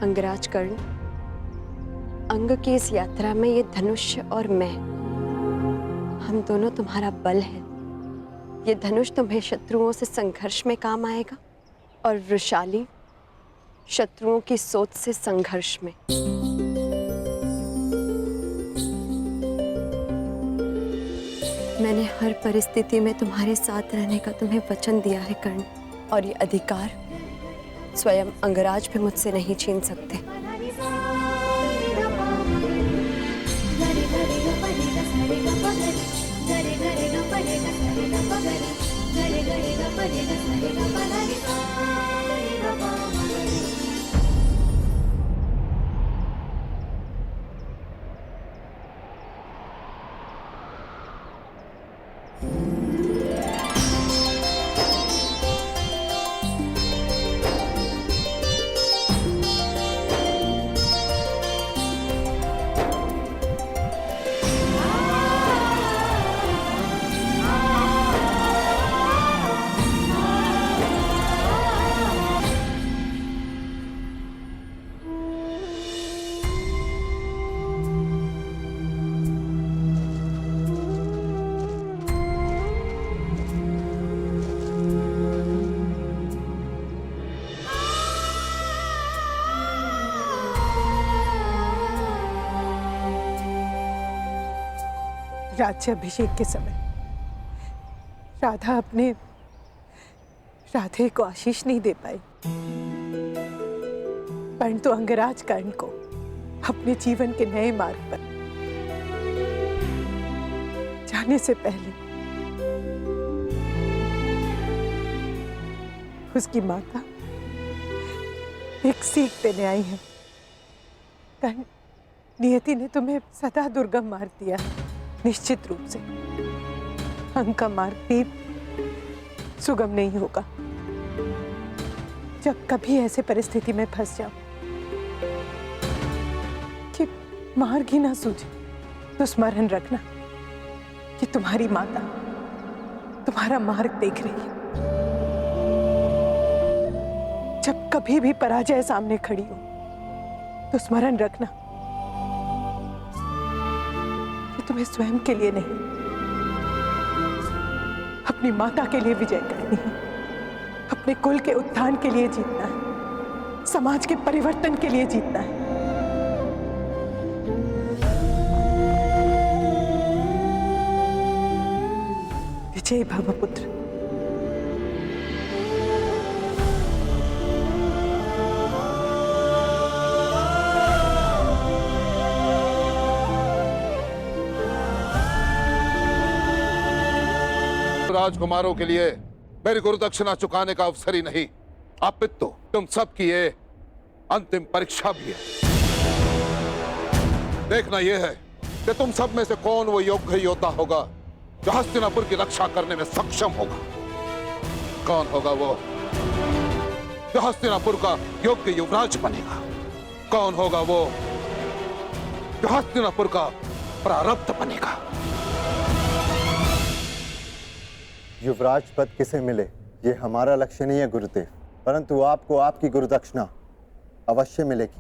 अंगराज कर्ण, अंग की इस यात्रा में ये धनुष और मैं, हम दोनों तुम्हारा बल है। ये धनुष तुम्हें शत्रुओं से संघर्ष में काम आएगा और वृषाली शत्रुओं की सोच से संघर्ष में। मैंने हर परिस्थिति में तुम्हारे साथ रहने का तुम्हें वचन दिया है कर्ण, और ये अधिकार स्वयं अंगराज भी मुझसे नहीं छीन सकते। राज्याभिषेक के समय राधा अपने राधे को आशीष नहीं दे पाई, परंतु अंगराज कर्ण को अपने जीवन के नए मार्ग पर जाने से पहले उसकी माता एक सीख देने आई है। कर्ण, नियति ने तुम्हें सदा दुर्गम मार दिया है। निश्चित रूप से अंग का मार्ग भी सुगम नहीं होगा। जब कभी ऐसे परिस्थिति में फंस जाओ कि मार्ग ही ना सूझे, तो स्मरण रखना कि तुम्हारी माता तुम्हारा मार्ग देख रही है। जब कभी भी पराजय सामने खड़ी हो, तो स्मरण रखना तुम्हें स्वयं के लिए नहीं, अपनी माता के लिए विजय करनी है। अपने कुल के उत्थान के लिए जीतना है, समाज के परिवर्तन के लिए जीतना है। विजय भव पुत्र। राजकुमारों के लिए मेरी गुरुदक्षिणा चुकाने का अवसर ही नहीं, अपितु तुम सबकी ये अंतिम परीक्षा भी है। देखना यह है कि तुम सब में से कौन वो योग्य योद्धा होगा जो हस्तिनापुर की रक्षा करने में सक्षम होगा। कौन होगा वो जो हस्तिनापुर का योग्य युवराज बनेगा। कौन होगा वो जो हस्तिनापुर का प्रारब्ध बनेगा। युवराज पद किसे मिले ये हमारा लक्ष्य नहीं है गुरुदेव, परंतु आपको आपकी गुरुदक्षिणा अवश्य मिलेगी।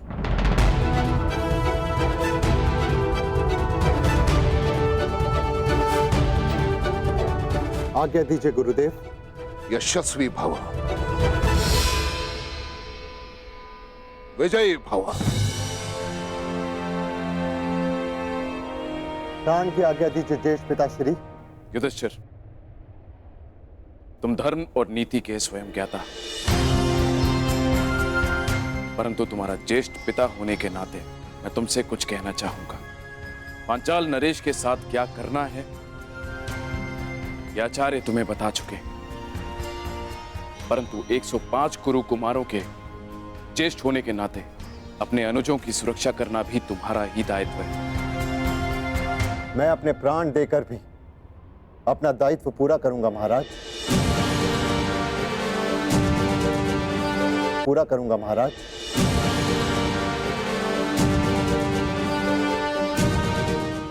आज्ञा दीजिए गुरुदेव। यशस्वी भव, विजयी भव। प्राण की आज्ञा दीजिए ज्येष्ठ पिताश्री। युधिष्ठिर, तुम धर्म और नीति के स्वयं ज्ञाता, परंतु तुम्हारा ज्येष्ठ पिता होने के नाते मैं तुमसे कुछ कहना चाहूंगा। पांचाल नरेश के साथ क्या करना है ये आचार्य तुम्हें बता चुके, परंतु 105 कुरु कुमारों के ज्येष्ठ होने के नाते अपने अनुजों की सुरक्षा करना भी तुम्हारा ही दायित्व है। मैं अपने प्राण देकर भी अपना दायित्व पूरा करूंगा महाराज, पूरा करूंगा महाराज।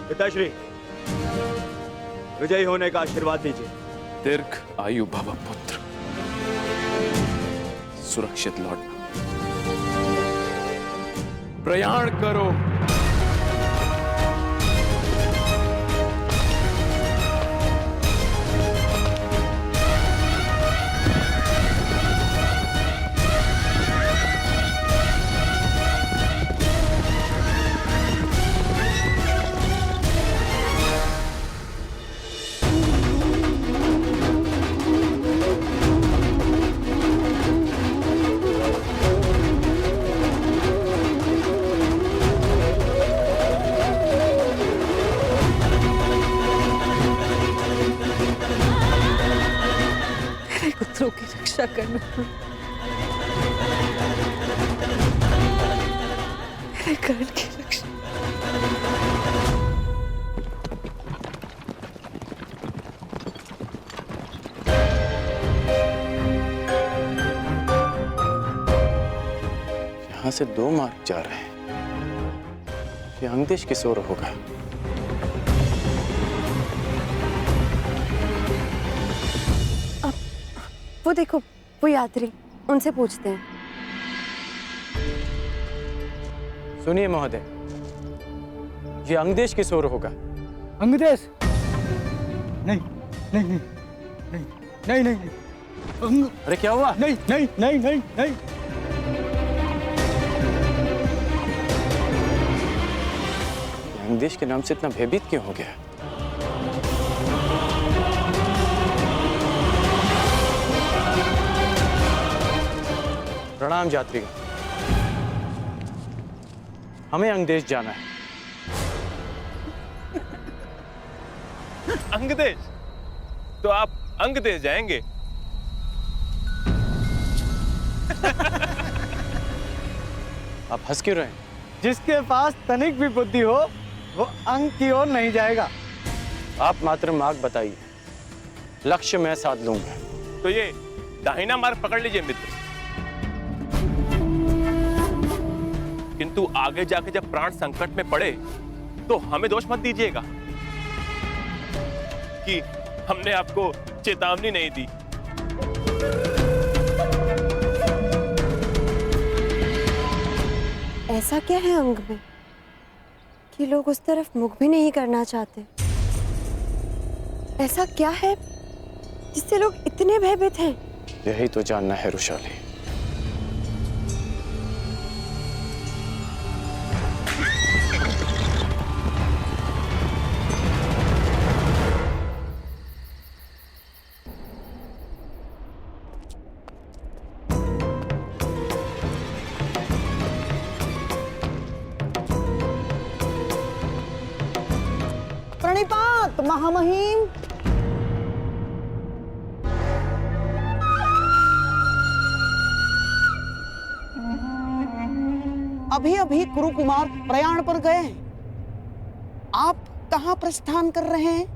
पिताश्री, विजयी होने का आशीर्वाद दीजिए। दीर्घ आयु भव पुत्र, सुरक्षित लौटना। प्रयाण करो। पुत्रों की रक्षा करना, मेरे कर्ण की रक्षा। यहाँ से 2 मार्ग जा रहे हैं। ये अंगदेश किस ओर होगा? वो देखो, वो यात्री, उनसे पूछते हैं। सुनिए महोदय, ये अंगदेश किस ओर होगा? अंगदेश? नहीं नहीं नहीं नहीं नहीं नहीं नहीं अंग अरे क्या हुआ? नहीं नहीं नहीं नहीं नहीं ये अंगदेश के नाम से इतना भयभीत क्यों हो गया? प्रणाम यात्रीगण, हमें अंगदेश जाना है। अंगदेश? तो आप अंगदेश जाएंगे? आप हंस क्यों रहे हैं? जिसके पास तनिक भी बुद्धि हो वो अंग की ओर नहीं जाएगा। आप मात्र मार्ग बताइए, लक्ष्य मैं साध लूंगा। तो ये दाहिना मार्ग पकड़ लीजिए मित्र, किंतु आगे जाके जब प्राण संकट में पड़े तो हमें दोष मत दीजिएगा कि हमने आपको चेतावनी नहीं दी। ऐसा क्या है अंग में कि लोग उस तरफ मुख भी नहीं करना चाहते? ऐसा क्या है जिससे लोग इतने भयभीत हैं? यही तो जानना है रुशाली। प्रणिपात महामहिम। अभी अभी कुरुकुमार प्रयाण पर गए हैं। आप कहाँ प्रस्थान कर रहे हैं?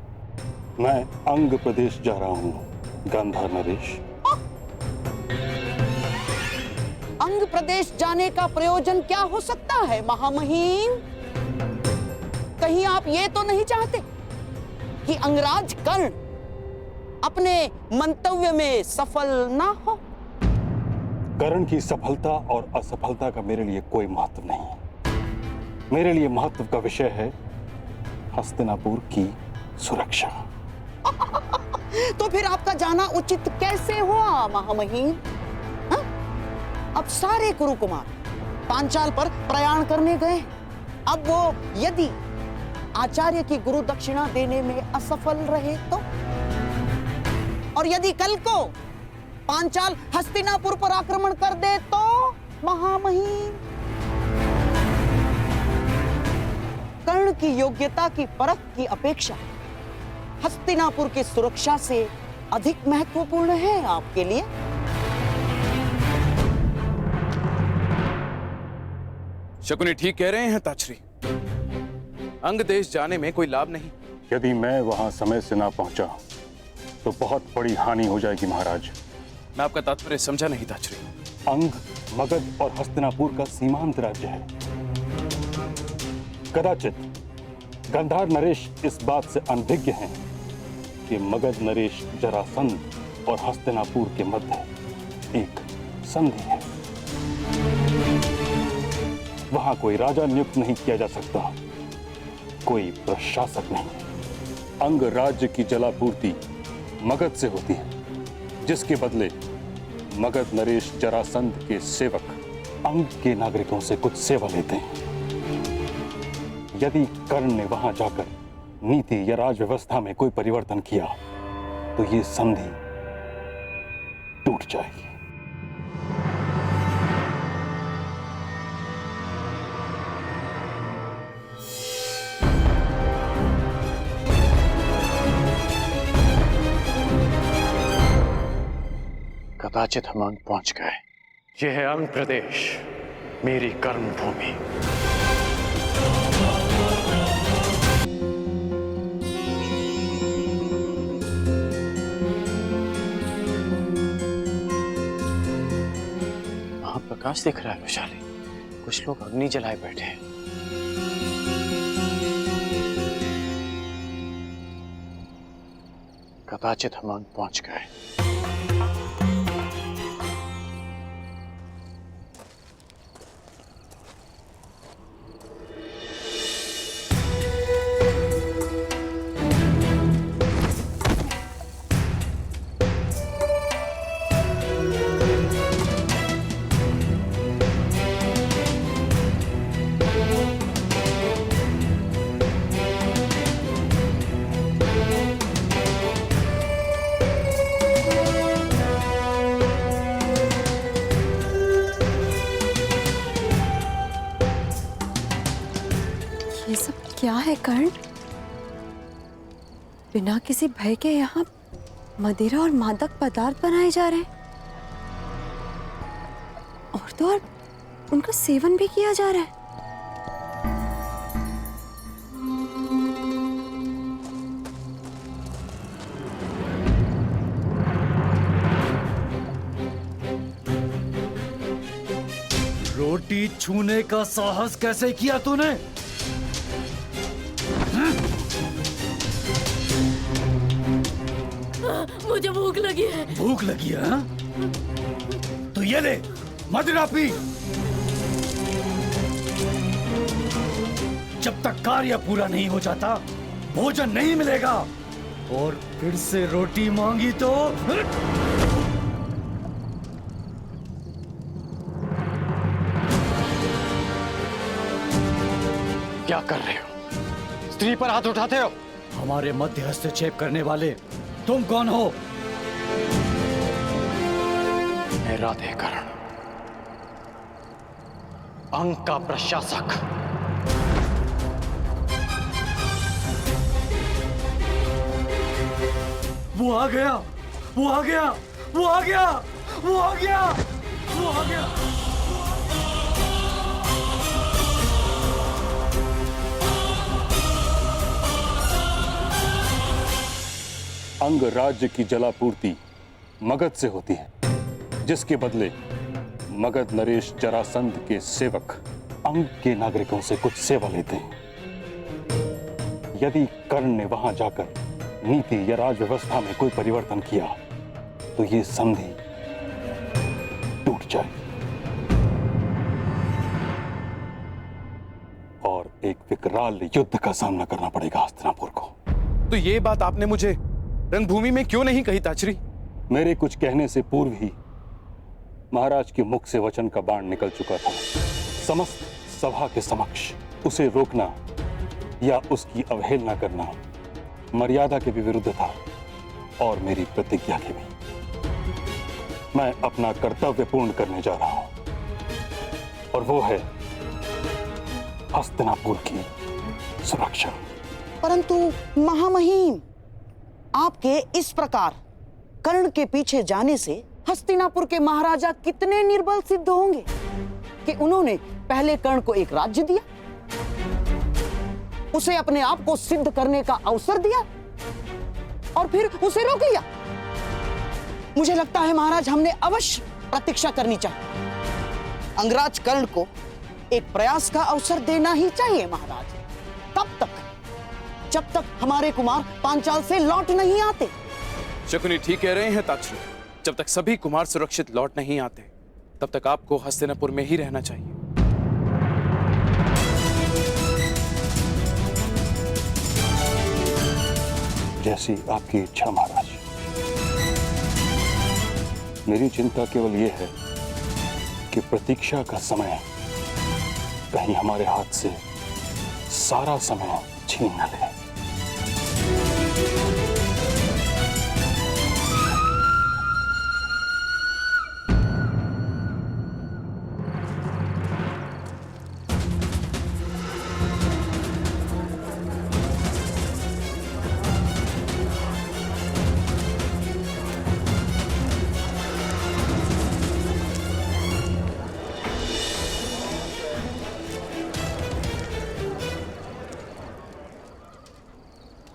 मैं अंग प्रदेश जा रहा हूँ, गांधार नरेश। अंग प्रदेश जाने का प्रयोजन क्या हो सकता है महामहिम? कहीं आप ये तो नहीं चाहते कि अंगराज कर्ण अपने मंतव्य में सफल ना हो? कर्ण की सफलता और असफलता का मेरे लिए कोई महत्व नहीं। मेरे लिए महत्व का विषय है हस्तिनापुर की सुरक्षा। तो फिर आपका जाना उचित कैसे हुआ महामहिम? हाँ? अब सारे कुरुकुमार पांचाल पर प्रयाण करने गए। अब वो यदि आचार्य की गुरु दक्षिणा देने में असफल रहे तो, और यदि कल को पांचाल हस्तिनापुर पर आक्रमण कर दे तो महामहिम, कर्ण की योग्यता की परख की अपेक्षा हस्तिनापुर की सुरक्षा से अधिक महत्वपूर्ण है आपके लिए। शकुनी ठीक कह रहे हैं ताछरी, अंग देश जाने में कोई लाभ नहीं। यदि मैं वहां समय से ना पहुंचा तो बहुत बड़ी हानि हो जाएगी महाराज। मैं आपका तात्पर्य समझा नहीं ताछरी। अंग, मगध और हस्तिनापुर का सीमांत राज्य है। कदाचित गांधार नरेश इस बात से अनभिज्ञ हैं कि मगध नरेश जरासंध और हस्तिनापुर के मध्य एक संधि है। वहां कोई राजा नियुक्त नहीं किया जा सकता, कोई प्रशासक नहीं। अंग राज्य की जलापूर्ति मगध से होती है, जिसके बदले मगध नरेश जरासंध के सेवक अंग के नागरिकों से कुछ सेवा लेते हैं। यदि कर्ण ने वहां जाकर नीति या राज व्यवस्था में कोई परिवर्तन किया तो ये संधि टूट जाएगी। कदाचित हम अंग पहुंच गए। यह है अंग प्रदेश, मेरी कर्म भूमि। वहां प्रकाश दिख रहा है वैशाली, कुछ लोग अग्नि जलाए बैठे हैं। कदाचित हम अंग पहुंच गए। ये सब क्या है कर्ण? बिना किसी भय के यहाँ मदिरा और मादक पदार्थ बनाए जा रहे हैं और तो और उनका सेवन भी किया जा रहा है। रोटी छूने का साहस कैसे किया तूने? मुझे भूख लगी है। भूख लगी है हाँ? तो ये ले मदिरा पी। जब तक कार्य पूरा नहीं हो जाता भोजन नहीं मिलेगा। और फिर से रोटी मांगी तो क्या कर रहे हो? स्त्री पर हाथ उठाते हो? हमारे मध्य हस्तक्षेप करने वाले तुम कौन हो? मैं राधेकरण, अंग का प्रशासक। वो आ गया, वो आ गया, वो आ गया, वो आ गया, वो आ गया। अंग राज्य की जलापूर्ति मगध से होती है, जिसके बदले मगध नरेश जरासंध के सेवक अंग के नागरिकों से कुछ सेवा लेते हैं। यदि कर्ण ने वहां जाकर नीति या राज व्यवस्था में कोई परिवर्तन किया तो ये संधि टूट जाएगी और एक विकराल युद्ध का सामना करना पड़ेगा हस्तिनापुर को। तो ये बात आपने मुझे रणभूमि में क्यों नहीं कही ताचरी? मेरे कुछ कहने से पूर्व ही महाराज के मुख से वचन का बाण निकल चुका था। समस्त सभा के समक्ष उसे रोकना या उसकी अवहेलना करना मर्यादा के भी विरुद्ध था और मेरी प्रतिज्ञा के भी। मैं अपना कर्तव्य पूर्ण करने जा रहा हूं और वो है हस्तिनापुर की सुरक्षा। परंतु महामहिम, आपके इस प्रकार कर्ण के पीछे जाने से हस्तिनापुर के महाराजा कितने निर्बल सिद्ध होंगे कि उन्होंने पहले कर्ण को एक राज्य दिया, उसे अपने आप को सिद्ध करने का अवसर दिया और फिर उसे रोक लिया। मुझे लगता है महाराज, हमने अवश्य प्रतीक्षा करनी चाहिए। अंगराज कर्ण को एक प्रयास का अवसर देना ही चाहिए महाराज। तब तक जब तक हमारे कुमार पांचाल से लौट नहीं आते। शकुनी ठीक कह रहे हैं ताचरी। जब तक सभी कुमार सुरक्षित लौट नहीं आते तब तक आपको हस्तिनापुर में ही रहना चाहिए। जैसी आपकी इच्छा महाराज। मेरी चिंता केवल यह है कि प्रतीक्षा का समय कहीं हमारे हाथ से सारा समय छीन न ले।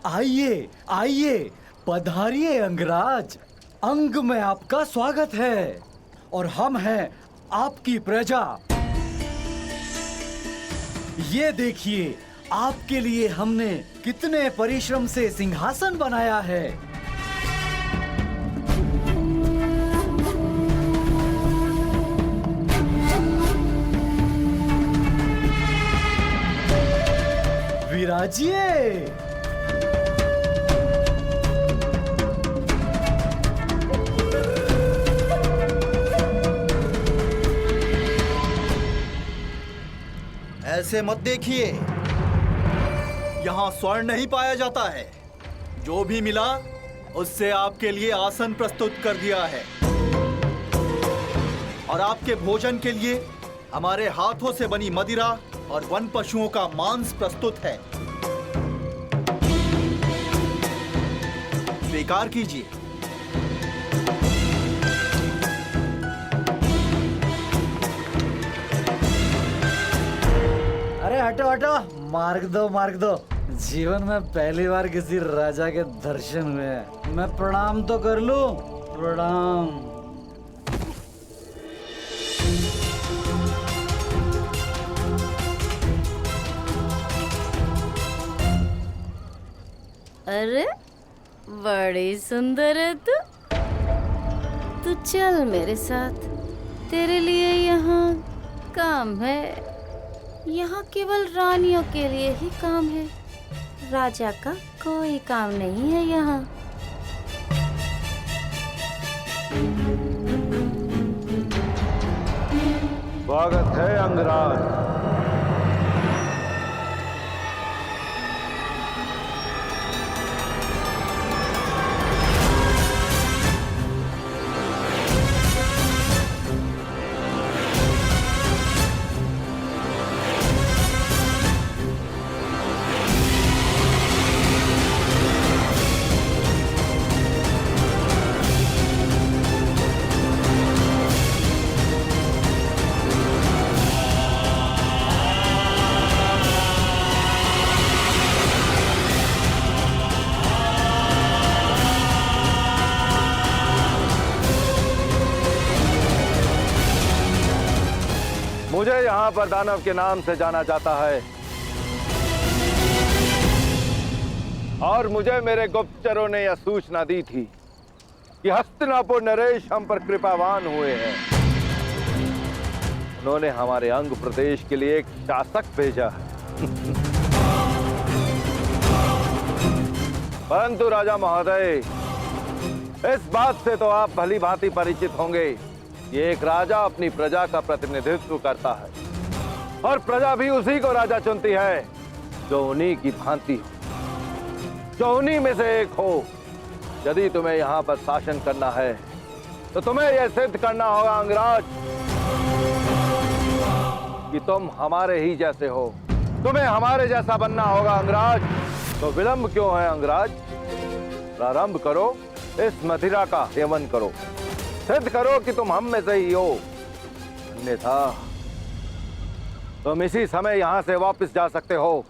आइए आइए, पधारिए अंगराज। अंग में आपका स्वागत है और हम हैं आपकी प्रजा। ये देखिए, आपके लिए हमने कितने परिश्रम से सिंहासन बनाया है। विराजिए। ऐसे मत देखिए, यहाँ स्वर्ण नहीं पाया जाता है। जो भी मिला उससे आपके लिए आसन प्रस्तुत कर दिया है और आपके भोजन के लिए हमारे हाथों से बनी मदिरा और वन पशुओं का मांस प्रस्तुत है। स्वीकार कीजिए। अरे हटो हटो, मार्ग दो मार्ग दो। जीवन में पहली बार किसी राजा के दर्शन हुए हैं। मैं प्रणाम तो कर लूं। प्रणाम। अरे बड़ी सुंदर है तू। तू चल मेरे साथ, तेरे लिए यहाँ काम है। यहाँ केवल रानियों के लिए ही काम है, राजा का कोई काम नहीं है यहाँ। स्वागत है अंगराज। मुझे यहाँ पर दानव के नाम से जाना जाता है और मुझे मेरे गुप्तचरों ने यह सूचना दी थी कि हस्तिनापुर नरेश हम पर कृपावान हुए हैं। उन्होंने हमारे अंग प्रदेश के लिए एक शासक भेजा है। परंतु राजा महोदय, इस बात से तो आप भली भांति परिचित होंगे, ये एक राजा अपनी प्रजा का प्रतिनिधित्व करता है और प्रजा भी उसी को राजा चुनती है जो उन्हीं की भांति हो, जो उन्हीं में से एक हो। यदि तुम्हें यहाँ पर शासन करना है तो तुम्हें यह सिद्ध करना होगा अंगराज कि तुम हमारे ही जैसे हो। तुम्हें हमारे जैसा बनना होगा अंगराज। तो विलंब क्यों है अंगराज? प्रारंभ करो, इस मदिरा का सेवन करो, सिद्ध करो कि तुम हम में से ही हो। अन्यथा तुम इसी समय यहां से वापस जा सकते हो।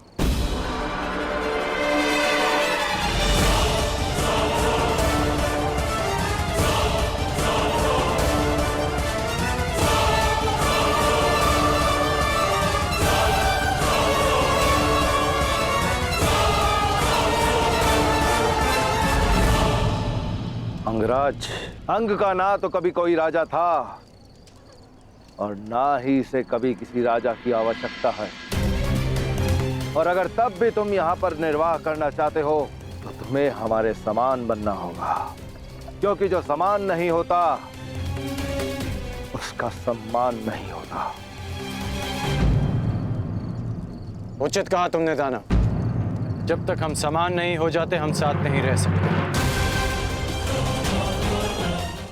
अंगराज, अंग का ना तो कभी कोई राजा था और ना ही इसे कभी किसी राजा की आवश्यकता है। और अगर तब भी तुम यहाँ पर निर्वाह करना चाहते हो तो तुम्हें हमारे समान बनना होगा, क्योंकि जो समान नहीं होता उसका सम्मान नहीं होता। उचित कहा तुमने दानव। जब तक हम समान नहीं हो जाते हम साथ नहीं रह सकते।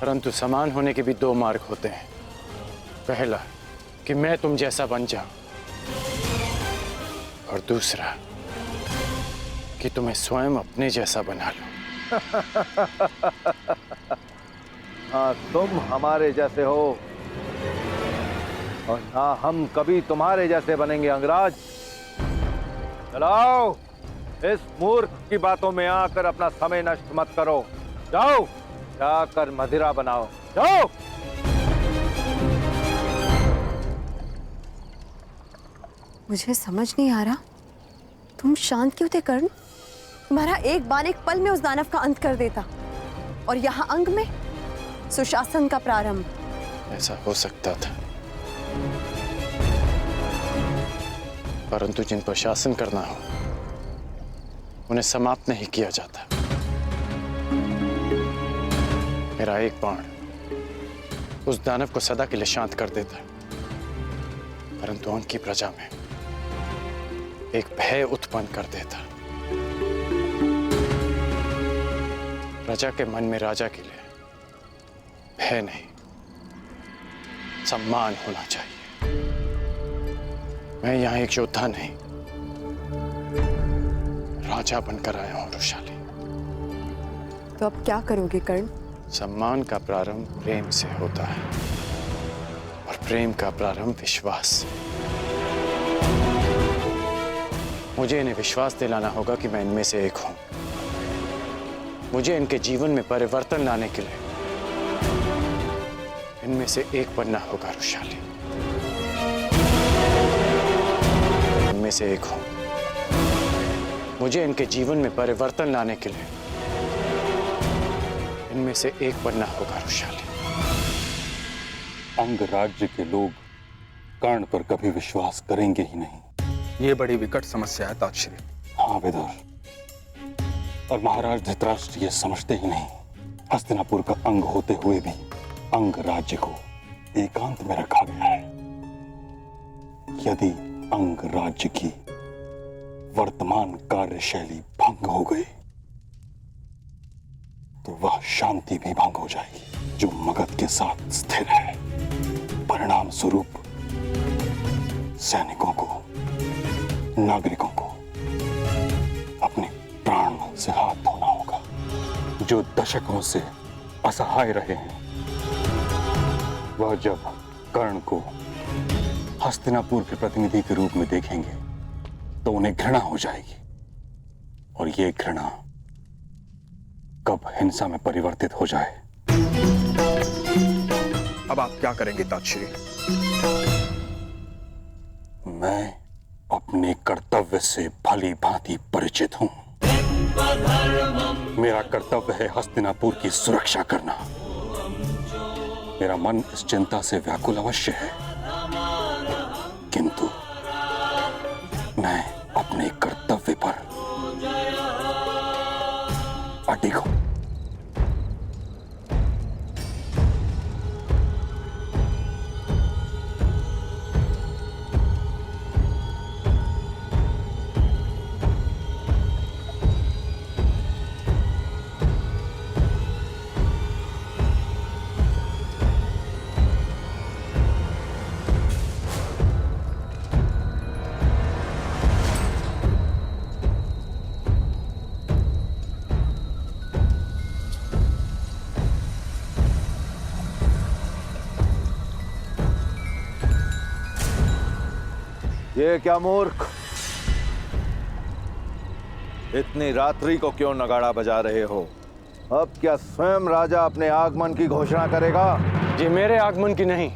परंतु समान होने के भी दो मार्ग होते हैं। पहला कि मैं तुम जैसा बन जाऊं, और दूसरा कि तुम्हें स्वयं अपने जैसा बना लूं। हाँ, तुम हमारे जैसे हो और ना हम कभी तुम्हारे जैसे बनेंगे अंगराज। चलाओ, इस मूर्ख की बातों में आकर अपना समय नष्ट मत करो। जाओ, जाकर मदिरा बनाओ। जाओ। मुझे समझ नहीं आ रहा, तुम शांत क्यों थे कर्ण? तुम्हारा एक बाण एक पल में उस दानव का अंत कर देता, और यहाँ अंग में सुशासन का प्रारंभ। ऐसा हो सकता था, परंतु जिन पर शासन करना हो उन्हें समाप्त नहीं किया जाता। मेरा एक बाण उस दानव को सदा के लिए शांत कर देता, परंतु अंग की प्रजा में एक भय उत्पन्न कर देता। प्रजा के मन में राजा के लिए भय नहीं, सम्मान होना चाहिए। मैं यहाँ एक योद्धा नहीं, राजा बनकर आया हूं रुशाली। तो अब क्या करोगे कर्ण? सम्मान का प्रारंभ प्रेम से होता है, और प्रेम का प्रारंभ विश्वास से। मुझे इन्हें विश्वास दिलाना होगा कि मैं इनमें से एक हूं। मुझे इनके जीवन में परिवर्तन लाने के लिए इनमें से एक बनना होगा रुशाली। इनमें से एक हूं। मुझे इनके जीवन में परिवर्तन लाने के लिए इनमें से एक बनना होगा रुशाली। अंग राज्य के लोग कर्ण पर कभी विश्वास करेंगे ही नहीं। ये बड़ी विकट समस्या है ताक्षरी। हाँ विदुर, और महाराज धृतराष्ट्र ये समझते ही नहीं। हस्तिनापुर का अंग होते हुए भी अंग राज्य को एकांत में रखा गया है। यदि अंग राज्य की वर्तमान कार्यशैली भंग हो गई तो वह शांति भी भंग हो जाएगी जो मगध के साथ स्थिर है। परिणाम स्वरूप सैनिकों को, नागरिकों को अपने प्राण से हाथ धोना होगा। जो दशकों से असहाय रहे हैं, वह जब कर्ण को हस्तिनापुर के प्रतिनिधि के रूप में देखेंगे तो उन्हें घृणा हो जाएगी, और ये घृणा कब हिंसा में परिवर्तित हो जाए। अब आप क्या करेंगे ताक्षरी? मैं अपने कर्तव्य से भली भांति परिचित हूं। मेरा कर्तव्य है हस्तिनापुर की सुरक्षा करना। मेरा मन इस चिंता से व्याकुल अवश्य है, किंतु मैं अपने कर्तव्य पर अडिग हूं। ये क्या मूर्ख, इतनी रात्रि को क्यों नगाड़ा बजा रहे हो? अब क्या स्वयं राजा अपने आगमन की घोषणा करेगा? ये मेरे आगमन की नहीं,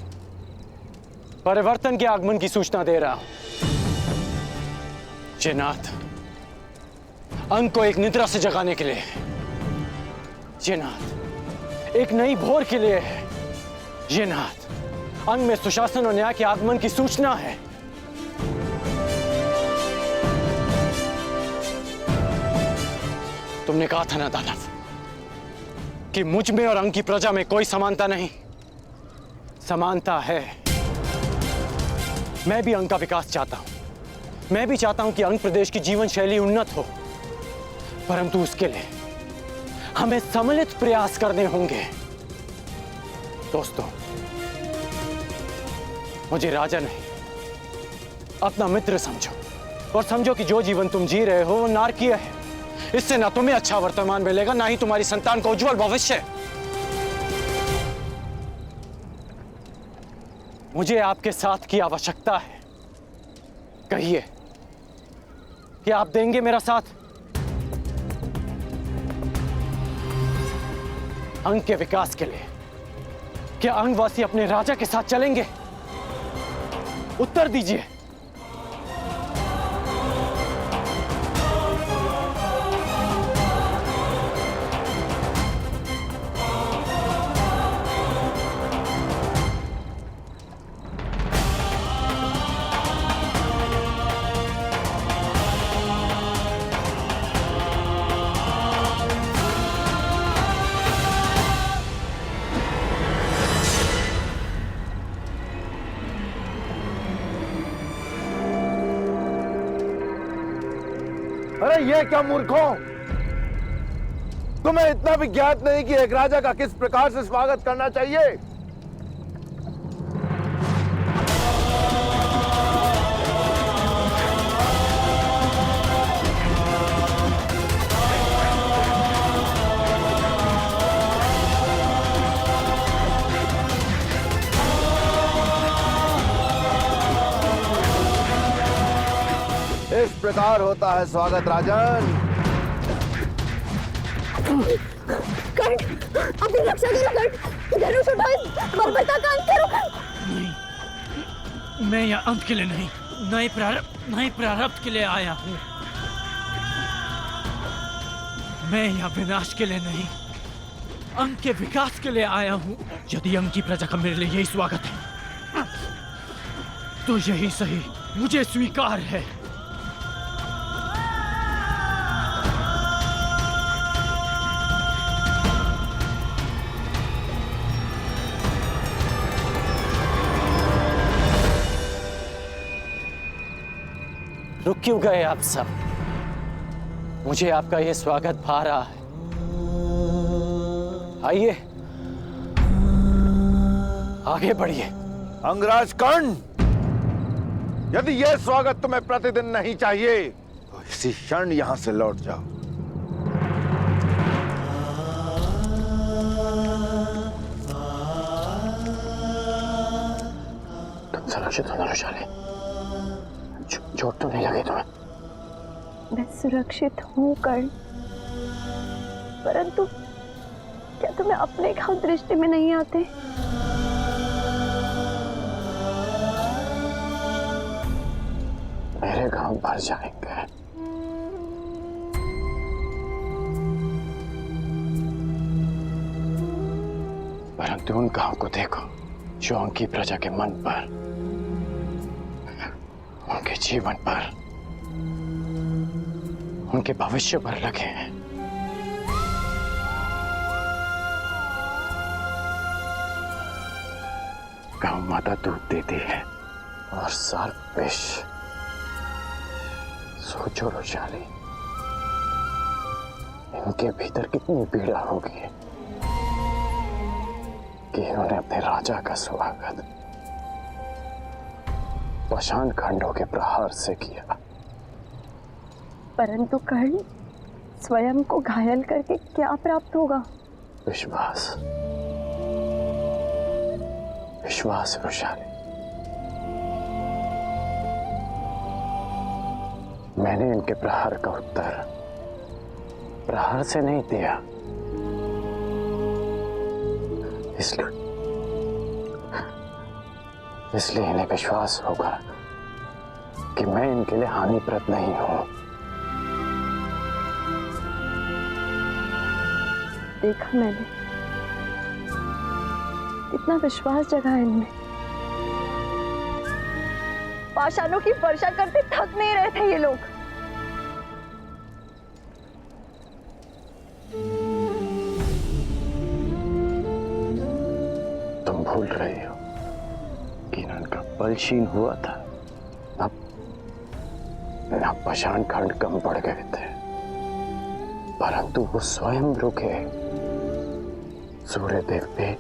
परिवर्तन के आगमन की सूचना दे रहा हूं। ये नाथ अंग को एक निद्रा से जगाने के लिए, ये नाथ एक नई भोर के लिए है। ये नाथ अंग में सुशासन और न्याय के आगमन की सूचना है। तुमने कहा था ना दानव कि मुझ में और अंग की प्रजा में कोई समानता नहीं। समानता है। मैं भी अंग का विकास चाहता हूं। मैं भी चाहता हूं कि अंग प्रदेश की जीवन शैली उन्नत हो, परंतु उसके लिए हमें सम्मिलित प्रयास करने होंगे। दोस्तों, मुझे राजा नहीं अपना मित्र समझो, और समझो कि जो जीवन तुम जी रहे हो वो नारकीय है। इससे ना तुम्हें अच्छा वर्तमान मिलेगा, ना ही तुम्हारी संतान को उज्जवल भविष्य। मुझे आपके साथ की आवश्यकता है। कहिए कि आप देंगे मेरा साथ? अंग के विकास के लिए क्या अंगवासी अपने राजा के साथ चलेंगे? उत्तर दीजिए। अरे ये क्या मूर्खों, तुम्हें इतना भी ज्ञात नहीं कि एक राजा का किस प्रकार से स्वागत करना चाहिए? इस प्रकार होता है स्वागत राजन। कर्ण, अपनी रक्षा करो कर्ण। धनुष उठाओ, बर्बरता का अंत करो कर्ण। नहीं, मैं यहाँ अंत के लिए नहीं, नए प्रारब्ध के लिए आया हूँ। मैं यहाँ विनाश के लिए नहीं, अंग के विकास के लिए आया हूँ। यदि अंग की प्रजा का मेरे लिए यही स्वागत है तो यही सही, मुझे स्वीकार है। रुक क्यों गए आप सब? मुझे आपका यह स्वागत भा रहा है। आइए, आगे बढ़िए। अंगराज कर्ण, यदि यह स्वागत तुम्हें प्रतिदिन नहीं चाहिए तो इसी क्षण यहां से लौट जाओ। तुम सुरक्षित हो नरुशाली? चोट तो नहीं लगी तुम्हें? मैं सुरक्षित हूँ कर्ण, परंतु क्या तुम्हें अपने घाव दृष्टि में नहीं आते? मेरे घाव भर जाएंगे, परंतु उन घाव को देखो जो उनकी प्रजा के मन पर, उनके जीवन पर, उनके भविष्य पर लगे हैं। गौ माता दूध देती है और सर्प विष। सोचो रोशाली, इनके भीतर कितनी पीड़ा होगी कि इन्होंने अपने राजा का स्वागत पाषाण खंडों के प्रहार से किया। परंतु कर्ण, स्वयं को घायल करके क्या प्राप्त होगा? विश्वास, विश्वास रोशाली। मैंने इनके प्रहार का उत्तर प्रहार से नहीं दिया, इसलिए इन्हें विश्वास होगा कि मैं इनके लिए हानिप्रद नहीं हूं। देखा मैंने, कितना विश्वास जगा इनमें। पाषाणों की वर्षा करते थक नहीं रहे थे ये लोग। भूल रही हो कि इनका बल क्षीण हुआ था, न पाषाण खंड कम पड़ गए थे, परंतु वो स्वयं रुके। सूर्य देव भी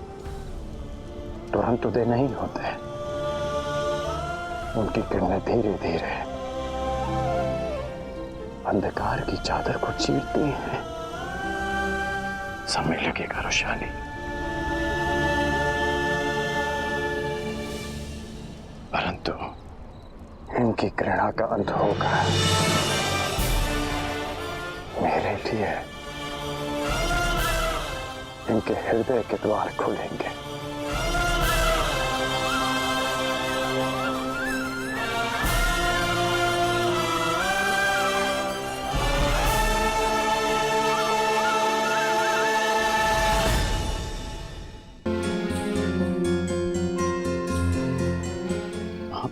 तुरंत उदय नहीं होते, उनकी किरणें धीरे धीरे अंधकार की चादर को चीरती हैं। समय लगेगा रोशानी, परंतु इनकी घृणा का अंत होगा। मेरे लिए इनके हृदय के द्वार खुलेंगे।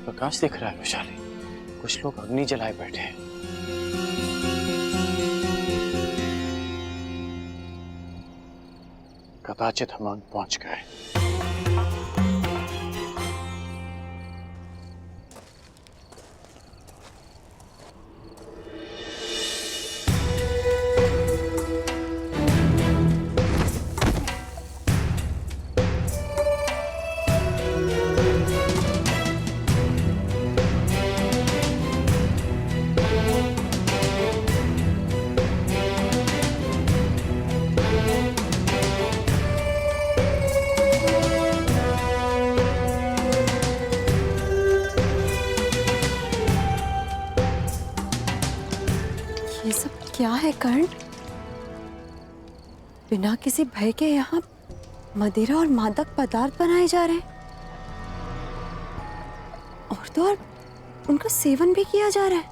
प्रकाश दिख रहा है वैशाली, कुछ लोग अग्नि जलाए बैठे हैं। कदाचित हम अंग पहुंच गए। ये सब क्या है कर्ण? बिना किसी भय के यहाँ मदिरा और मादक पदार्थ बनाए जा रहे हैं और तो और उनका सेवन भी किया जा रहा है।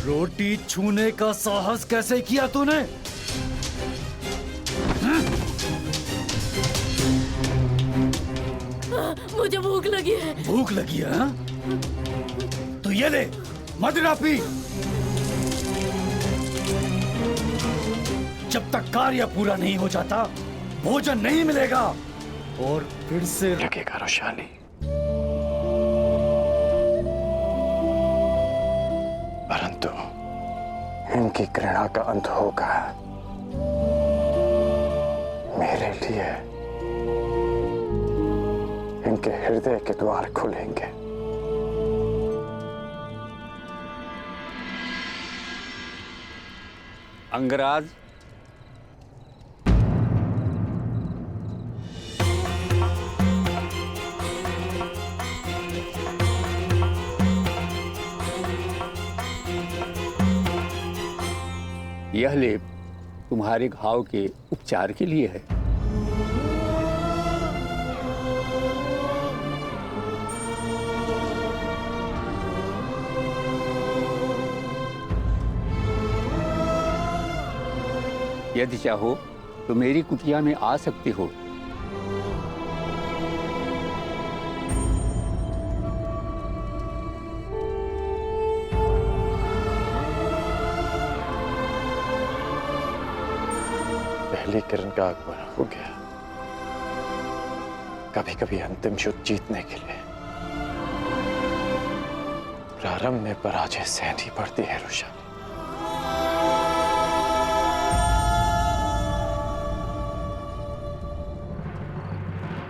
रोटी छूने का साहस कैसे किया तूने? मुझे भूख लगी है। भूख लगी है हाँ? तो ये ले मदिरा पी। जब तक कार्य पूरा नहीं हो जाता भोजन नहीं मिलेगा और फिर से लगेगा रोशानी। परंतु इनकी घृणा का अंत होगा। मेरे लिए इनके हृदय के द्वार खुलेंगे। अंगराज, यह लेप तुम्हारे घाव के उपचार के लिए है। यदि चाहो तो मेरी कुटिया में आ सकते हो। पहली किरण का आगमन हो गया। कभी कभी अंतिम युद्ध जीतने के लिए प्रारंभ में पराजय सहनी पड़ती है रोशानी।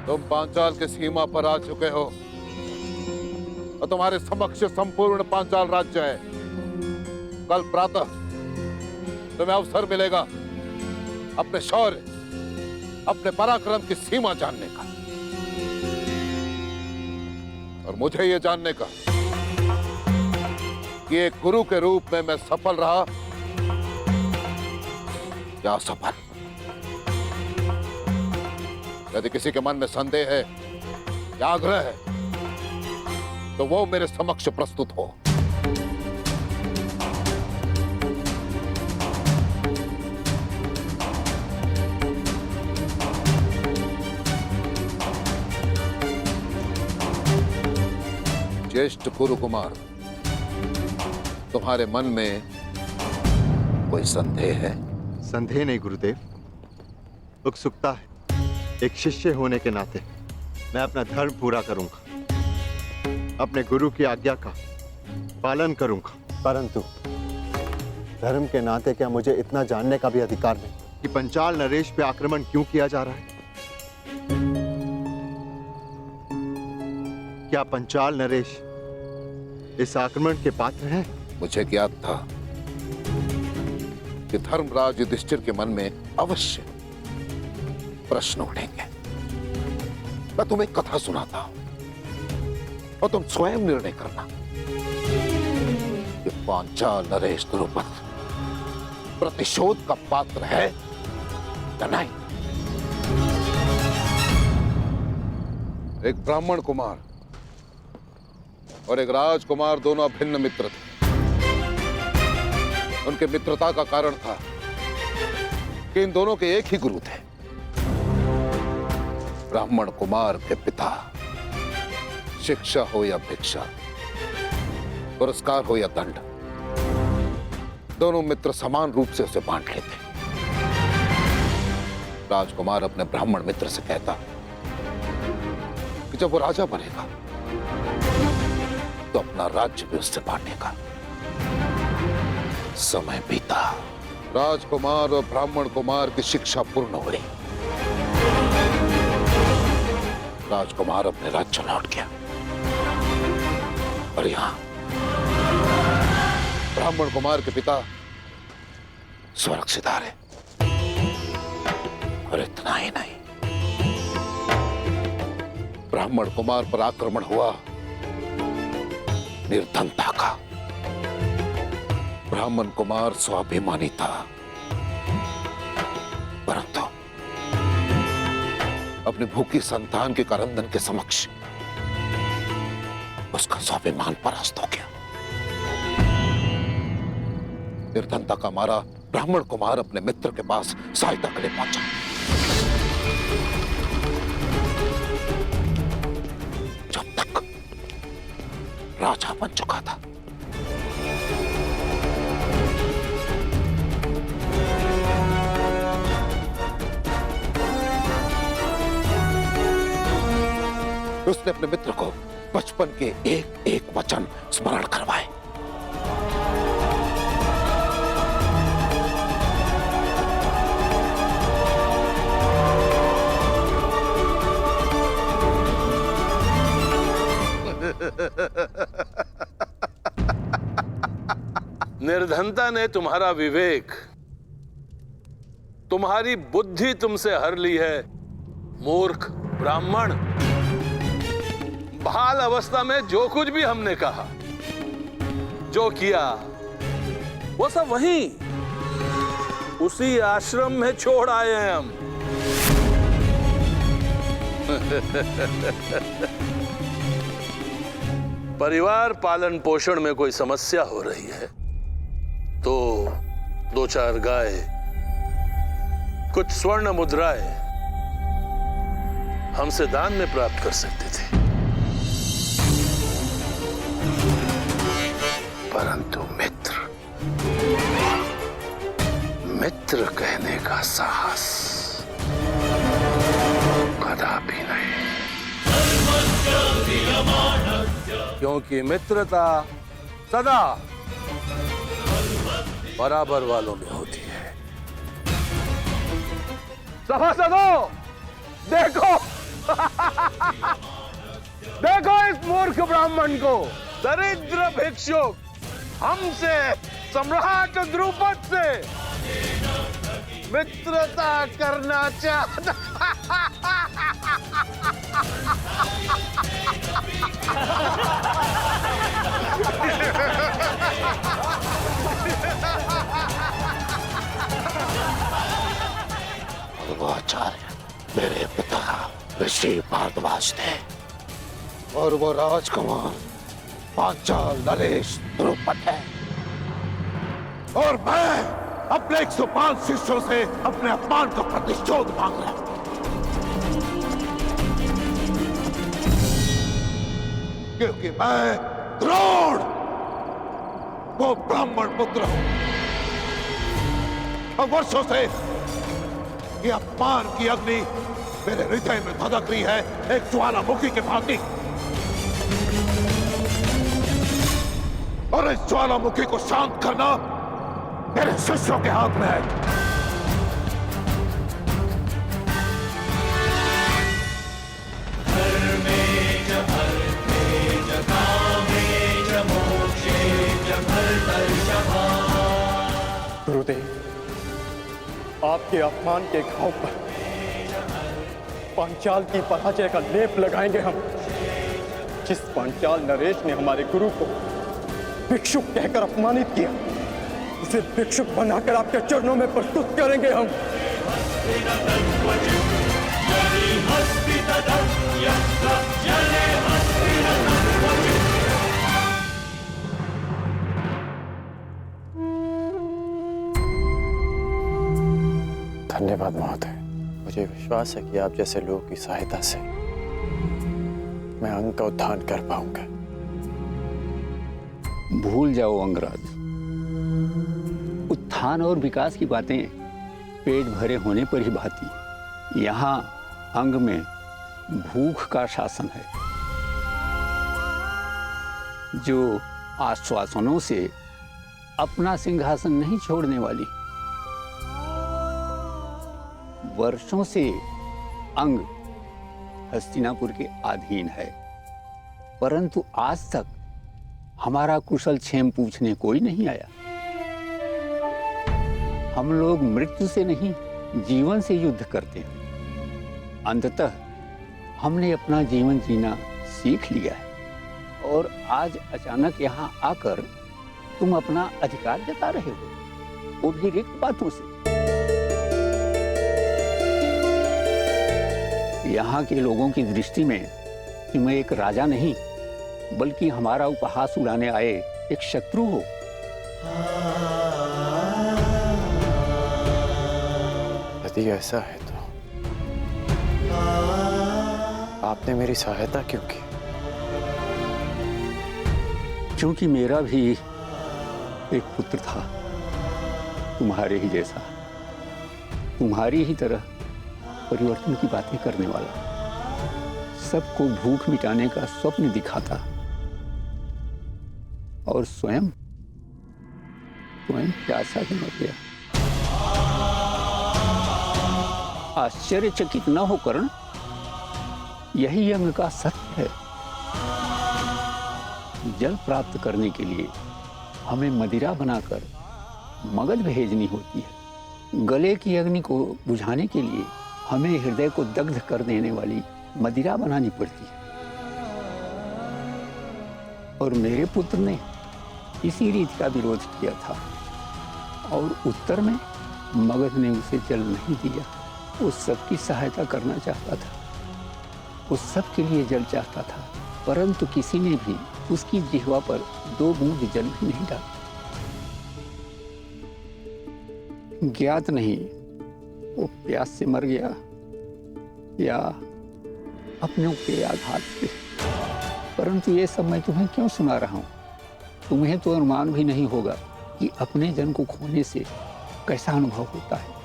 तुम पांचाल की सीमा पर आ चुके हो और तुम्हारे समक्ष संपूर्ण पांचाल राज्य है। कल प्रातः तुम्हें अवसर मिलेगा अपने शौर्य, अपने पराक्रम की सीमा जानने का और मुझे यह जानने का कि एक गुरु के रूप में मैं सफल रहा या असफल। यदि किसी के मन में संदेह है या आग्रह है तो वो मेरे समक्ष प्रस्तुत हो। ज्येष्ठ गुरु कुमार, तुम्हारे मन में कोई संदेह है? संदेह नहीं गुरुदेव, उत्सुकता है। एक शिष्य होने के नाते मैं अपना धर्म पूरा करूंगा, अपने गुरु की आज्ञा का पालन करूंगा। परंतु धर्म के नाते क्या मुझे इतना जानने का भी अधिकार नहीं कि पंचाल नरेश पे आक्रमण क्यों किया जा रहा है? क्या पंचाल नरेश इस आक्रमण के पात्र हैं? मुझे ज्ञात था कि धर्मराज युधिष्ठिर के मन में अवश्य प्रश्न उठेंगे। मैं तुम्हें एक कथा सुनाता हूं और तुम स्वयं निर्णय करना कि पांचाल नरेश द्रुपद प्रतिशोध का पात्र है या नहीं। एक ब्राह्मण कुमार और एक राजकुमार दोनों अभिन्न मित्र थे। उनके मित्रता का कारण था कि इन दोनों के एक ही गुरु थे। ब्राह्मण कुमार के पिता शिक्षा हो या भिक्षा, पुरस्कार हो या दंड, दोनों मित्र समान रूप से उसे बांट लेते। राजकुमार अपने ब्राह्मण मित्र से कहता कि जब वो राजा बनेगा तो अपना राज्य भी उससे बांटेगा। समय बीता, राजकुमार और ब्राह्मण कुमार की शिक्षा पूर्ण हुई। राजकुमार अपने राज्य लौट गया और यहां ब्राह्मण कुमार के पिता स्वर्ग सिधारे। और इतना ही नहीं, ब्राह्मण कुमार पर आक्रमण हुआ निर्धनता का। ब्राह्मण कुमार स्वाभिमानी था, परंतु अपनी भूखी संतान के करंदन के समक्ष उसका स्वाभिमान परास्त हो गया। निर्धनता का मारा ब्राह्मण कुमार अपने मित्र के पास सहायता के लिए पहुंचा। जब तक राजा बन चुका था, उसने अपने मित्र को बचपन के एक एक वचन स्मरण करवाए। निर्धनता ने तुम्हारा विवेक, तुम्हारी बुद्धि तुमसे हर ली है। मूर्ख ब्राह्मण, बाल अवस्था में जो कुछ भी हमने कहा, जो किया, वो सब वहीं उसी आश्रम में छोड़ आए हैं हम। परिवार पालन पोषण में कोई समस्या हो रही है तो 2-4 गाय, कुछ स्वर्ण मुद्राएं हमसे दान में प्राप्त कर सकते थे, परंतु मित्र कहने का साहस कदापि नहीं, क्योंकि मित्रता सदा बराबर वालों में होती है। सभासदों, देखो देखो इस मूर्ख ब्राह्मण को, दरिद्र भिक्षुक हमसे, सम्राट द्रुपद से मित्रता करना चाहता। वो आचार्य मेरे पिता ऋषि भारद्वाज थे और वो राजकुमार पांचाल नरेश द्रुपद है, और मैं अपने 105 शिष्यों से अपने अपमान का प्रतिशोध मांग रहा हूं। क्योंकि मैं द्रोण वो ब्राह्मण पुत्र हूं और वर्षों से ये अपमान की अग्नि मेरे हृदय में धधक रही है एक ज्वालामुखी के भांति, और इस ज्वालामुखी को शांत करना मेरे शिष्यों के हाथ में है। गुरुदेव, आपके अपमान के घाव पर पांचाल की पराजय का लेप लगाएंगे हम। जिस पांचाल नरेश ने हमारे गुरु को भिक्षुक कहकर अपमानित किया, उसे भिक्षुक बनाकर आपके चरणों में प्रस्तुत करेंगे हम। धन्यवाद महोदय। मुझे विश्वास है कि आप जैसे लोगों की सहायता से मैं अंग का उद्धार कर पाऊंगा। भूल जाओ अंगराज, उत्थान और विकास की बातें पेट भरे होने पर ही भाती। यहाँ अंग में भूख का शासन है, जो आश्वासनों से अपना सिंहासन नहीं छोड़ने वाली। वर्षों से अंग हस्तिनापुर के अधीन है, परंतु आज तक हमारा कुशल क्षेम पूछने कोई नहीं आया। हम लोग मृत्यु से नहीं, जीवन से युद्ध करते हैं। अंततः हमने अपना जीवन जीना सीख लिया है, और आज अचानक यहाँ आकर तुम अपना अधिकार जता रहे हो, वो भी रिक्त बातों से। यहाँ के लोगों की दृष्टि में तुम एक राजा नहीं, बल्कि हमारा उपहास उड़ाने आए एक शत्रु हो। यदि ऐसा है तो आपने मेरी सहायता क्यों की? क्योंकि मेरा भी एक पुत्र था, तुम्हारे ही जैसा, तुम्हारी ही तरह परिवर्तन की बातें करने वाला, सबको भूख मिटाने का स्वप्न दिखाता, और स्वयं प्यासा भी मर गया। आश्चर्यचकित न हो कर्ण, यही अंग का सत्य है। जल प्राप्त करने के लिए हमें मदिरा बनाकर मगध भेजनी होती है। गले की अग्नि को बुझाने के लिए हमें हृदय को दग्ध कर देने वाली मदिरा बनानी पड़ती है। और मेरे पुत्र ने इसी रीति का विरोध किया था, और उत्तर में मगध ने उसे जल नहीं दिया। उस सबकी सहायता करना चाहता था, उस सब के लिए जल चाहता था, परंतु किसी ने भी उसकी जिह्वा पर 2 बूंद जल भी नहीं डाला। ज्ञात नहीं वो प्यास से मर गया या अपनों के आघात से, परंतु ये सब मैं तुम्हें क्यों सुना रहा हूं? तुम्हें तो अनुमान भी नहीं होगा कि अपने जन को खोने से कैसा अनुभव होता है।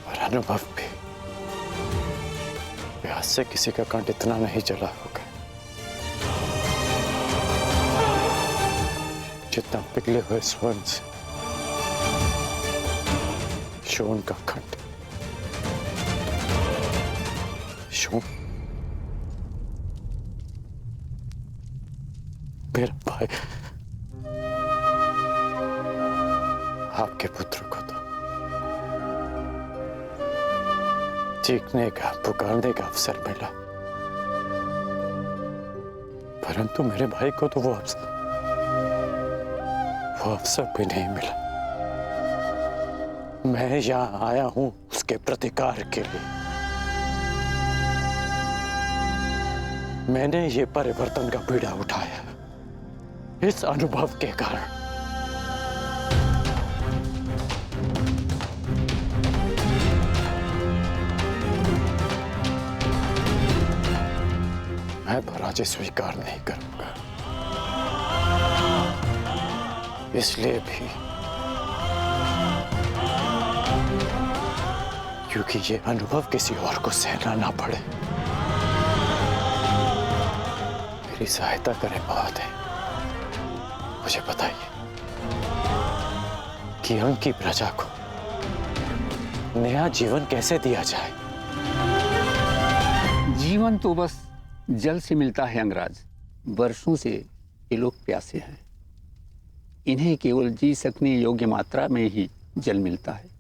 और अनुभव भी, प्यास से किसी का कंठ इतना नहीं जला होगा जितना पिघले हुए स्वर्ण से शोन का कंठ। शोन मेरा भाई, आपके पुत्र को तो चीखने का, पुकारने का अवसर मिला, परंतु मेरे भाई को तो वो अवसर भी नहीं मिला। मैं यहां आया हूं उसके प्रतिकार के लिए। मैंने ये परिवर्तन का बीड़ा उठाया, इस अनुभव के कारण। मैं पराजय स्वीकार नहीं करूंगा। इसलिए भी क्योंकि ये अनुभव किसी और को सहना ना पड़े। मेरी सहायता करें महोदय। मुझे बताइए कि अंग की प्रजा को नया जीवन कैसे दिया जाए? जीवन तो बस जल से मिलता है अंगराज। वर्षों से ये लोग प्यासे हैं। इन्हें केवल जी सकने योग्य मात्रा में ही जल मिलता है।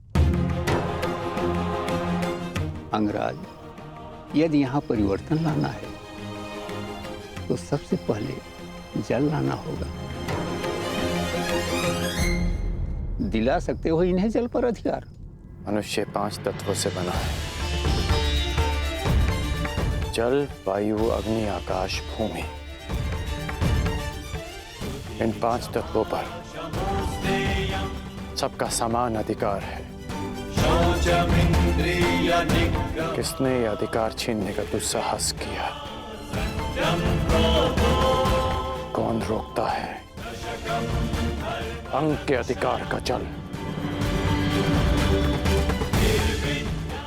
अंगराज, यदि यहाँ परिवर्तन लाना है तो सबसे पहले जल लाना होगा। दिला सकते हो इन्हें जल पर अधिकार? मनुष्य 5 तत्वों से बना है। जल, वायु, अग्नि, आकाश, भूमि। इन 5 तत्वों पर सबका समान अधिकार है। किसने यह अधिकार छीनने का दुस्साहस किया? कौन रोकता है अंग के अधिकार का जल?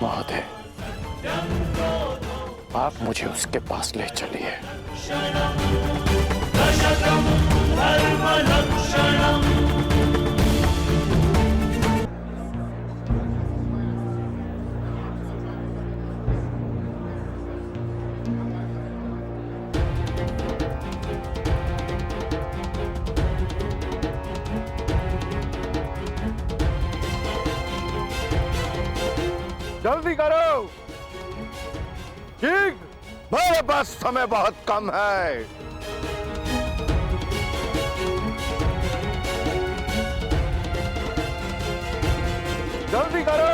महोदय, आप मुझे उसके पास ले चलिए। जल्दी करो। ठीक, मेरे पास समय बहुत कम है। जल्दी करो।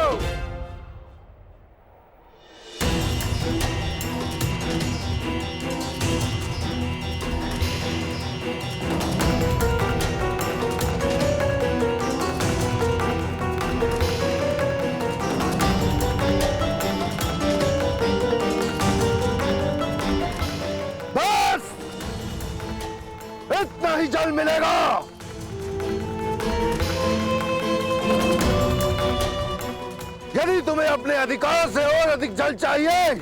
ही जल मिलेगा। यदि तुम्हें अपने अधिकार से और अधिक जल चाहिए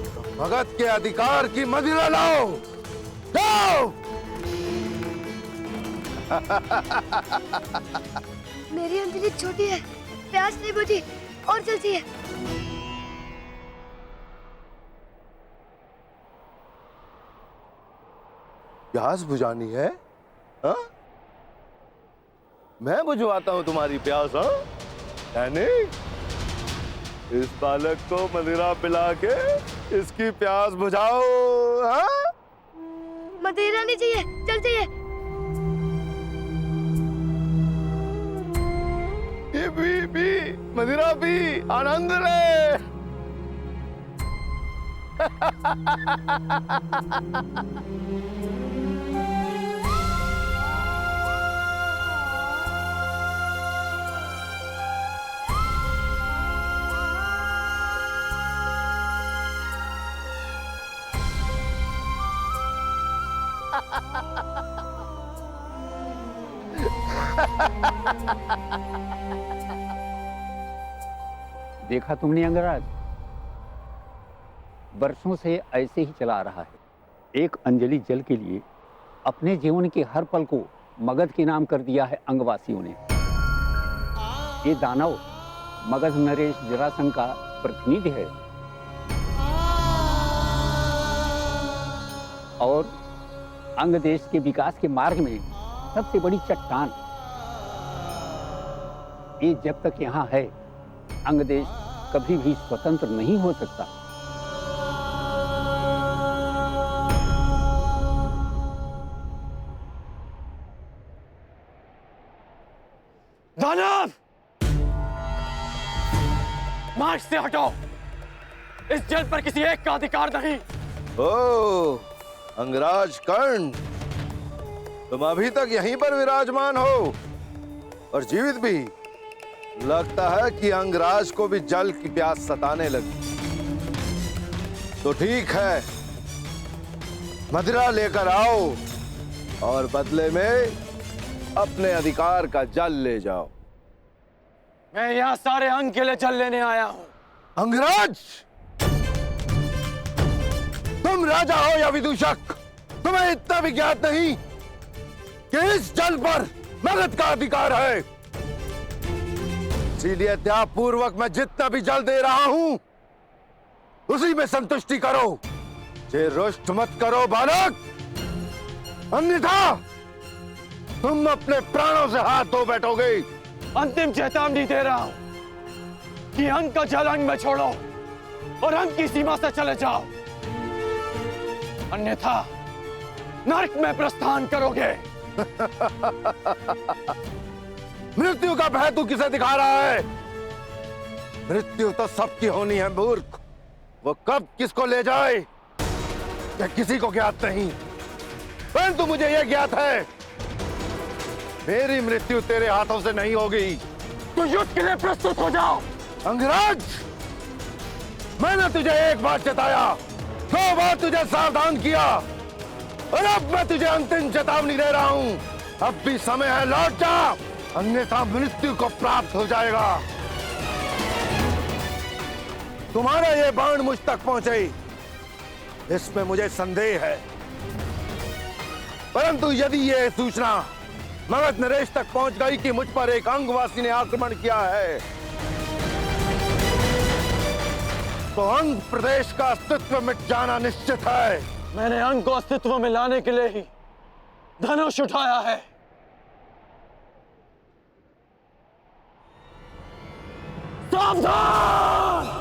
तो भगत के अधिकार की मदिरा लाओ। जाओ। मेरी अंजलि छोटी है, प्यास नहीं बुझी और जल चाहिए। प्यास बुझानी है? हाँ? मैं बुझवाता हूँ तुम्हारी प्यास। हाँ? यानी इस बालक को मदिरा पिला के इसकी प्यास बुझाओ। हाँ? मदिरा नहीं चाहिए, जल चाहिए। ये भी मदिरा पी, आनंद ले। देखा तुमने अंगराज, वर्षों से ऐसे ही चला रहा है। एक अंजलि जल के लिए अपने जीवन के हर पल को मगध के नाम कर दिया है अंगवासियों ने। ये दानव मगध नरेश जरासंध का प्रतिनिधि है और अंग देश के विकास के मार्ग में सबसे बड़ी चट्टान। ये जब तक यहाँ है, अंग देश कभी भी स्वतंत्र नहीं हो सकता। दानव, मार्ग से हटो। इस जल पर किसी एक का अधिकार नहीं। ओ, अंगराज कर्ण, तुम अभी तक यहीं पर विराजमान हो और जीवित भी। लगता है कि अंगराज को भी जल की प्यास सताने लगी। तो ठीक है, मदिरा लेकर आओ और बदले में अपने अधिकार का जल ले जाओ। मैं यहाँ सारे अंग के लिए जल लेने आया हूँ। अंगराज, तुम राजा हो या विदूषक, तुम्हें इतना भी ज्ञात नहीं कि इस जल पर मगध का अधिकार है। इसीलिए त्याग पूर्वक मैं जितना भी जल दे रहा हूं उसी में संतुष्टि करो। जे रुष्ट मत करो बालक, अन्यथा तुम अपने प्राणों से हाथ धो बैठोगे। अंतिम चेतावनी दे रहा हूं कि अंग का जल अंग में छोड़ो और अंग की सीमा से चले जाओ, अन्यथा नरक में प्रस्थान करोगे। मृत्यु का भय तू किसे दिखा रहा है? मृत्यु तो सबकी होनी है मूर्ख। वो कब किसको ले जाए यह किसी को ज्ञात नहीं, परंतु मुझे यह ज्ञात है मेरी मृत्यु तेरे हाथों से नहीं होगी। तो युद्ध के लिए प्रस्तुत हो जाओ। अंगराज, मैंने तुझे एक बार चेताया, 2 बार तुझे सावधान किया और अब मैं तुझे अंतिम चेतावनी दे रहा हूं। अब भी समय है, लौट जा, अन्यथा मृत्यु को प्राप्त हो जाएगा। तुम्हारा ये बाण मुझ तक पहुंचे इसमें मुझे संदेह है, परंतु यदि ये सूचना मगध नरेश तक पहुंच गई कि मुझ पर एक अंगवासी ने आक्रमण किया है, तो अंग प्रदेश का अस्तित्व मिट जाना निश्चित है। मैंने अंग को अस्तित्व में लाने के लिए ही धनुष उठाया है। सावधान!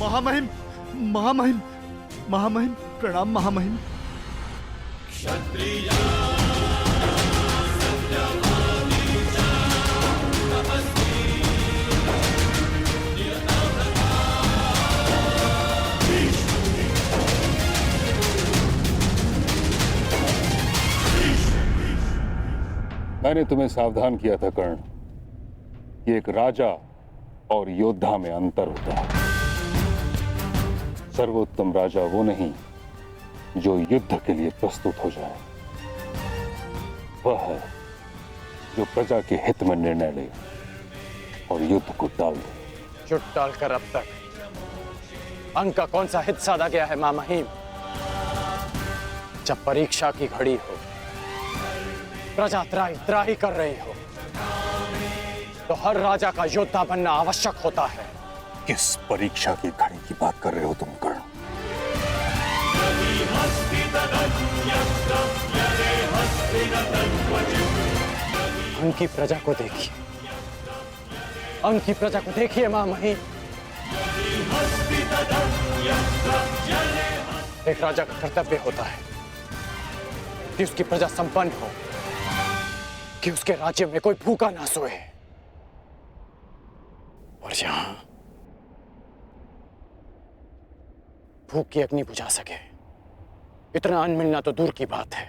महामहिम, महामहिम, महामहिम, प्रणाम महामहिम। मैंने तुम्हें सावधान किया था कर्ण कि एक राजा और योद्धा में अंतर होता है। सर्वोत्तम राजा वो नहीं जो युद्ध के लिए प्रस्तुत हो जाए, वह है जो प्रजा के हित में निर्णय ले और युद्ध को टाल दे। युद्ध टालकर अब तक अंग का कौन सा हित साधा गया है महामहिम? जब परीक्षा की घड़ी हो, प्रजा त्राही त्राही कर रही हो, तो हर राजा का योद्धा बनना आवश्यक होता है। किस परीक्षा की घड़ी की बात कर रहे हो तुम कर्ण? अंग की प्रजा को देखिए, अंग की प्रजा को देखिए महामहिम। एक राजा का कर्तव्य होता है कि उसकी प्रजा संपन्न हो, कि उसके राज्य में कोई भूखा ना सोए। और यहां भूख की अग्नि बुझा सके इतना अन्न मिलना तो दूर की बात है,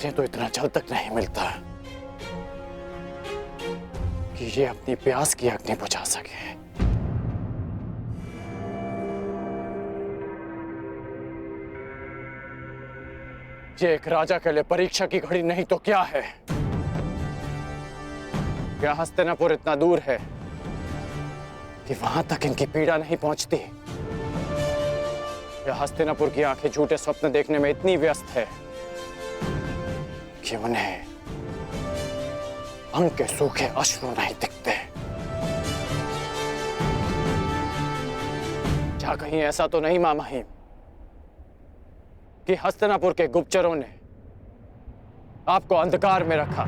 मुझे तो इतना जल तक नहीं मिलता कि ये अपनी प्यास की अग्नि बुझा सके। ये एक राजा के लिए परीक्षा की घड़ी नहीं तो क्या है? क्या हस्तिनापुर इतना दूर है कि वहां तक इनकी पीड़ा नहीं पहुंचती? या हस्तिनापुर की आंखें झूठे स्वप्न देखने में इतनी व्यस्त है कि उन्हें अंग के सूखे अश्रु नहीं दिखते? क्या कहीं ऐसा तो नहीं मामा ही कि हस्तिनापुर के गुप्तचरों ने आपको अंधकार में रखा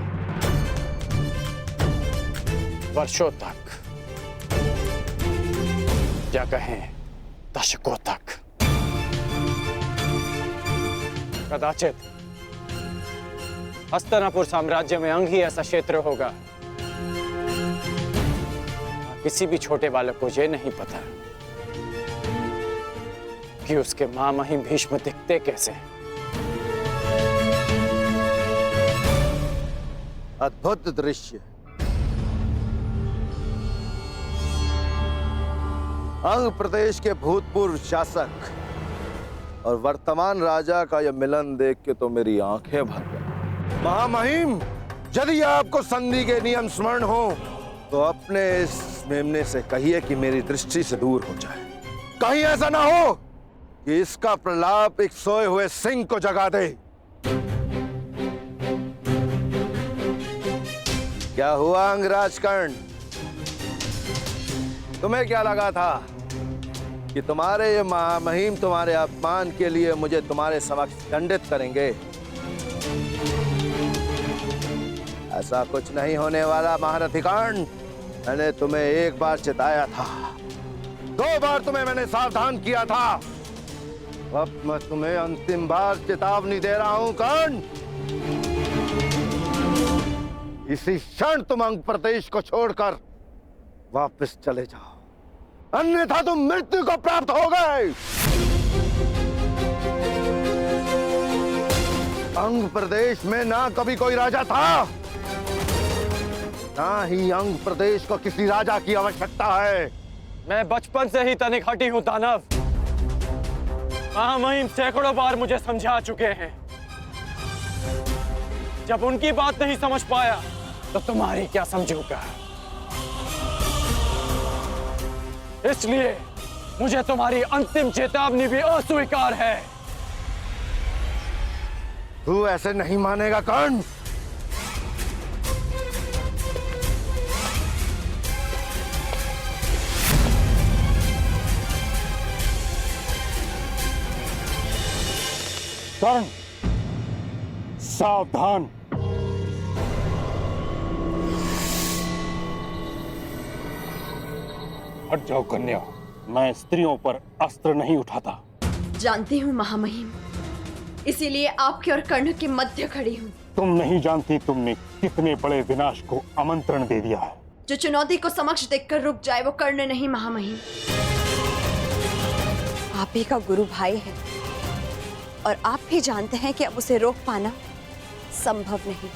वर्षों तक, या कहें दशकों तक? कदाचित हस्तिनापुर साम्राज्य में अंग ही ऐसा क्षेत्र होगा, किसी भी छोटे बालक को यह नहीं पता कि उसके मां महिम भीष्म दिखते कैसे। अद्भुत दृश्य। अंग प्रदेश के भूतपूर्व शासक और वर्तमान राजा का यह मिलन देख के तो मेरी आंखें भर गई। महामहिम, यदि आपको संधि के नियम स्मरण हो तो अपने इस मेमने से कहिए कि मेरी दृष्टि से दूर हो जाए। कहीं ऐसा ना हो कि इसका प्रलाप एक सोए हुए सिंह को जगा दे। क्या हुआ अंगराज कर्ण? तुम्हें क्या लगा था कि तुम्हारे ये महामहिम तुम्हारे अपमान के लिए मुझे तुम्हारे समक्ष दंडित करेंगे? ऐसा कुछ नहीं होने वाला महारथी कर्ण। मैंने तुम्हें एक बार चिताया था, 2 बार तुम्हें मैंने सावधान किया था, अब मैं तुम्हें अंतिम बार चेतावनी दे रहा हूं कर्ण। इसी क्षण तुम अंग प्रदेश को छोड़कर वापस चले जाओ, अन्यथा तुम मृत्यु को प्राप्त हो गए। अंग प्रदेश में ना कभी कोई राजा था, ना ही अंग प्रदेश को किसी राजा की आवश्यकता है। मैं बचपन से ही तनिक हटी हूं दानव। महामहिम सैकड़ों बार मुझे समझा चुके हैं। जब उनकी बात नहीं समझ पाया तो तुम्हारी क्या समझूंगा। इसलिए मुझे तुम्हारी अंतिम चेतावनी भी अस्वीकार है। तू ऐसे नहीं मानेगा कर्ण। कर्ण, सावधान। हट जाओ कन्या, मैं स्त्रियों पर अस्त्र नहीं उठाता। जानती हूँ महामहिम, इसीलिए आपके और कर्ण के मध्य खड़ी हूँ। तुम नहीं जानती तुमने कितने बड़े विनाश को आमंत्रण दे दिया है। जो चुनौती को समक्ष देखकर रुक जाए वो कर्ण नहीं महामहिम, आप ही का गुरु भाई है और आप भी जानते हैं कि अब उसे रोक पाना संभव नहीं।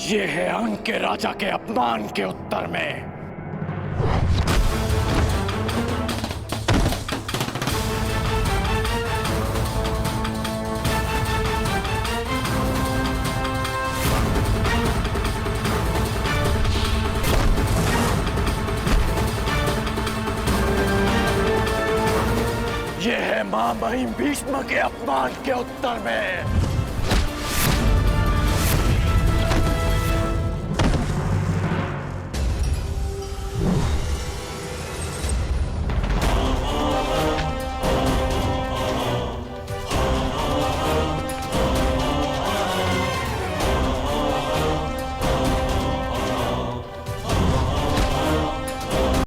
ये है अंग के राजा के अपमान के उत्तर में। ये है महामहिम भीष्म के अपमान के उत्तर में।